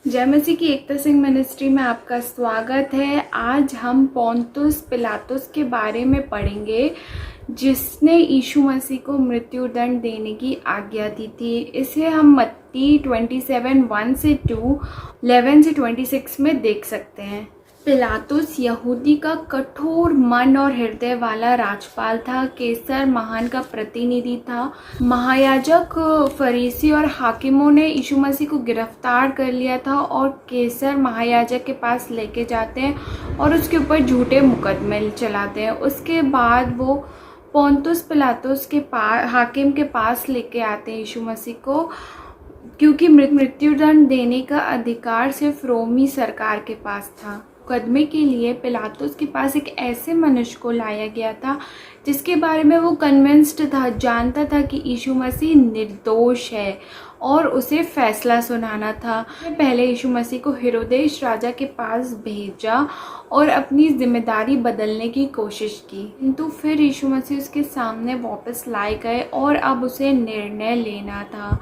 जय मसीह की एकता सिंह मिनिस्ट्री में आपका स्वागत है। आज हम पोंतुस पिलातुस के बारे में पढ़ेंगे जिसने यीशु मसीह को मृत्यु दंड देने की आज्ञा दी थी। इसे हम मत्ती 27:1 से 2, 11 से 26 में देख सकते हैं। पिलातुस यहूदी का कठोर मन और हृदय वाला राजपाल था। कैसर महान का प्रतिनिधि था। महायाजक, फरीसी और हाकिमों ने यीशु मसीह को गिरफ्तार कर लिया था और कैसर महायाजक के पास लेके जाते हैं और उसके ऊपर झूठे मुकदमे चलाते हैं। उसके बाद वो पोंतुस पिलातुस के पास, हाकिम के पास लेके आते हैं यीशु मसीह को, क्योंकि मृत्युदंड देने का अधिकार सिर्फ रोमी सरकार के पास था। मुकदमे के लिए पिलातुस के पास एक ऐसे मनुष्य को लाया गया था जिसके बारे में वो कन्विंस्ड था, जानता था कि यीशु मसीह निर्दोष है और उसे फैसला सुनाना था। पहले यीशु मसीह को हेरोदेस राजा के पास भेजा और अपनी जिम्मेदारी बदलने की कोशिश की, किंतु फिर यीशु मसीह उसके सामने वापस लाए गए और अब उसे निर्णय लेना था।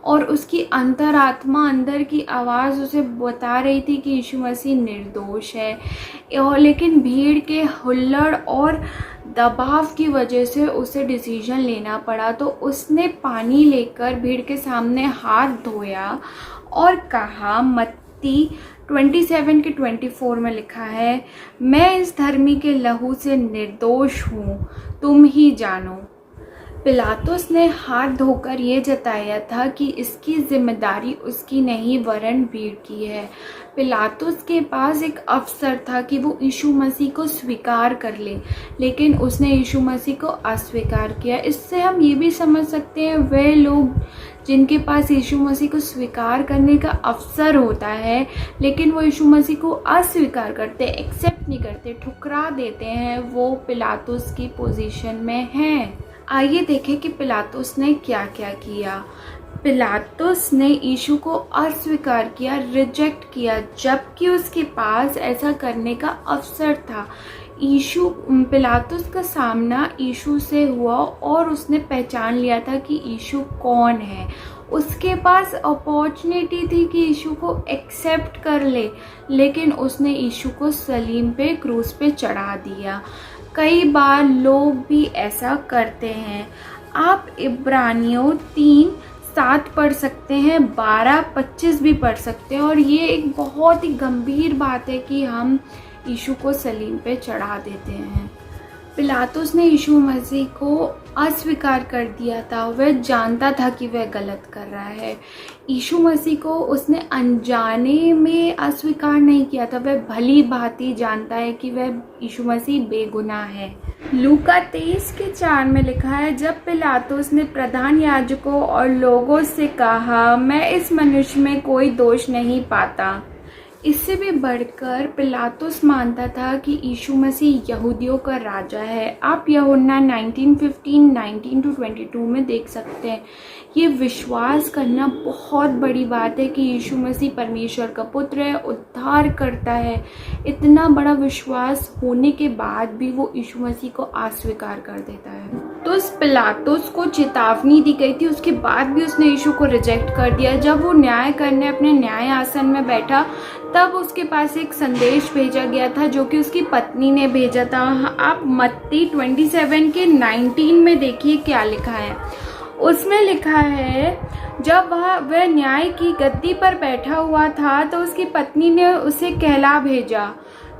और उसकी अंतरात्मा, अंदर की आवाज़ उसे बता रही थी कि यीशु मसीह निर्दोष है, और लेकिन भीड़ के हुल्लड़ और दबाव की वजह से उसे डिसीजन लेना पड़ा। तो उसने पानी लेकर भीड़ के सामने हाथ धोया और कहा, मत्ती 27 के 24 में लिखा है, मैं इस धर्मी के लहू से निर्दोष हूँ, तुम ही जानो। पिलातुस ने हाथ धोकर ये जताया था कि इसकी जिम्मेदारी उसकी नहीं वरन भीड़ की है। पिलातुस के पास एक अवसर था कि वो यीशु मसीह को स्वीकार कर ले, लेकिन उसने यीशु मसीह को अस्वीकार किया। इससे हम ये भी समझ सकते हैं वे लोग जिनके पास यीशु मसीह को स्वीकार करने का अवसर होता है लेकिन वो यीशु मसीह को अस्वीकार करते, एक्सेप्ट नहीं करते, ठुकरा देते हैं, वो पिलातुस की पोजीशन में हैं। आइए देखें कि पिलातुस ने क्या क्या किया। पिलातुस ने यीशु को अस्वीकार किया, रिजेक्ट किया, जबकि उसके पास ऐसा करने का अवसर था। पिलातुस का सामना यीशु से हुआ और उसने पहचान लिया था कि यीशु कौन है। उसके पास अपॉर्चुनिटी थी कि यीशु को एक्सेप्ट कर ले, लेकिन उसने यीशु को सलीम पे, क्रूस पे चढ़ा दिया। कई बार लोग भी ऐसा करते हैं। आप इब्रानियों 3:7 पढ़ सकते हैं, 12:25 भी पढ़ सकते हैं, और ये एक बहुत ही गंभीर बात है कि हम यीशु को सलीम पे चढ़ा देते हैं। पिलातुस ने यीशु मसीह को अस्वीकार कर दिया था। वह जानता था कि वह गलत कर रहा है। यीशु मसीह को उसने अनजाने में अस्वीकार नहीं किया था, वह भली भांति जानता है कि वह यीशु मसीह बेगुनाह है। लूका 23:4 में लिखा है, जब पिलातुस ने प्रधान याजकों और लोगों से कहा, मैं इस मनुष्य में कोई दोष नहीं पाता। इससे भी बढ़कर पिलातुस मानता था कि यीशु मसीह यहूदियों का राजा है। आप यूहन्ना 19:15-19-22 में देख सकते हैं। ये विश्वास करना बहुत बड़ी बात है कि यीशु मसीह परमेश्वर का पुत्र है, उद्धार करता है। इतना बड़ा विश्वास होने के बाद भी वो यीशु मसीह को अस्वीकार कर देता है। तो इस पिलातुस को चेतावनी दी गई थी, उसके बाद भी उसने यीशु को रिजेक्ट कर दिया। जब वो न्याय करने अपने न्याय आसन में बैठा तब उसके पास एक संदेश भेजा गया था जो कि उसकी पत्नी ने भेजा था। आप मत्ती 27:19 में देखिए क्या लिखा है। उसमें लिखा है, जब वह न्याय की गद्दी पर बैठा हुआ था तो उसकी पत्नी ने उसे कहला भेजा,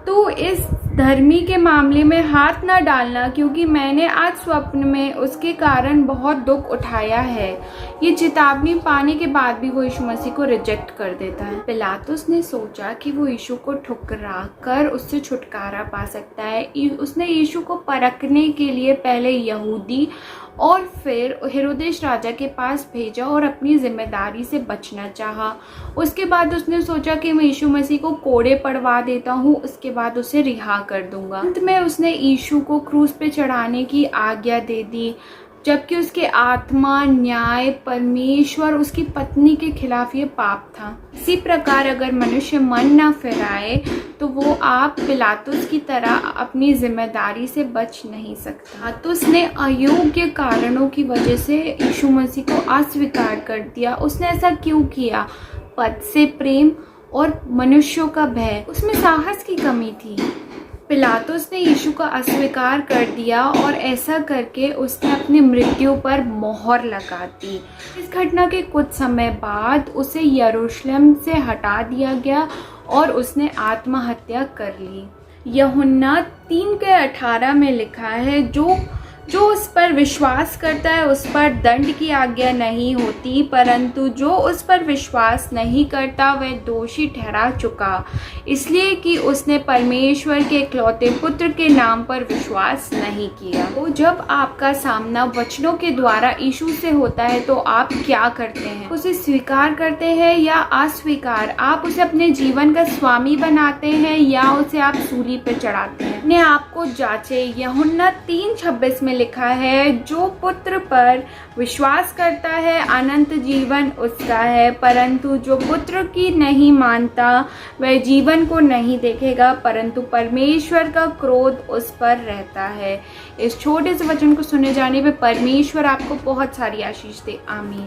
तू इस धर्मी के मामले में हाथ न डालना, क्योंकि मैंने आज स्वप्न में उसके कारण बहुत दुख उठाया है। ये चेतावनी पाने के बाद भी वो यीशु मसीह को रिजेक्ट कर देता है। पिलातुस ने सोचा कि वो यीशु को ठुकरा कर उससे छुटकारा पा सकता है। उसने यीशु को परखने के लिए पहले यहूदी और फिर हेरोदेस राजा के पास भेजा और अपनी जिम्मेदारी से बचना चाहा। उसके बाद उसने सोचा कि मैं यीशु मसीह को कोड़े पड़वा देता हूँ, उसके बाद उसे रिहा कर दूंगा। अंत में उसने यीशु को क्रूस पे चढ़ाने की आज्ञा दे दी, जबकि उसके आत्मा, न्याय, परमेश्वर, उसकी पत्नी के खिलाफ ये पाप था। इसी प्रकार अगर मनुष्य मन न फिराए तो वो आप पिलातुस की तरह अपनी जिम्मेदारी से बच नहीं सकता। तो उसने अयोग्य कारणों की वजह से यीशु मसीह को अस्वीकार कर दिया। उसने ऐसा क्यों किया? पद से प्रेम और मनुष्यों का भय, उसमें साहस की कमी थी। पिलातुस ने यीशु का अस्वीकार कर दिया और ऐसा करके उसने अपनी मृत्यु पर मोहर लगा दी। इस घटना के कुछ समय बाद उसे यरूशलेम से हटा दिया गया और उसने आत्महत्या कर ली। यूहन्ना 3:18 में लिखा है, जो उस पर विश्वास करता है उस पर दंड की आज्ञा नहीं होती, परंतु जो उस पर विश्वास नहीं करता वह दोषी ठहरा चुका, इसलिए कि उसने परमेश्वर के इकलौते पुत्र के नाम पर विश्वास नहीं किया। तो जब आपका सामना वचनों के द्वारा यीशु से होता है तो आप क्या करते हैं? उसे स्वीकार करते हैं या अस्वीकार? आप उसे अपने जीवन का स्वामी बनाते हैं या उसे आप सूली पर चढ़ाते हैं? अपने आप को जांचे। यूहन्ना 3:26 में लिखा है, जो पुत्र पर विश्वास करता है अनंत जीवन उसका है, परंतु जो पुत्र की नहीं मानता वह जीवन को नहीं देखेगा, परंतु परमेश्वर का क्रोध उस पर रहता है। इस छोटे से वचन को सुने जाने पे परमेश्वर आपको बहुत सारी आशीष दे। आमीन।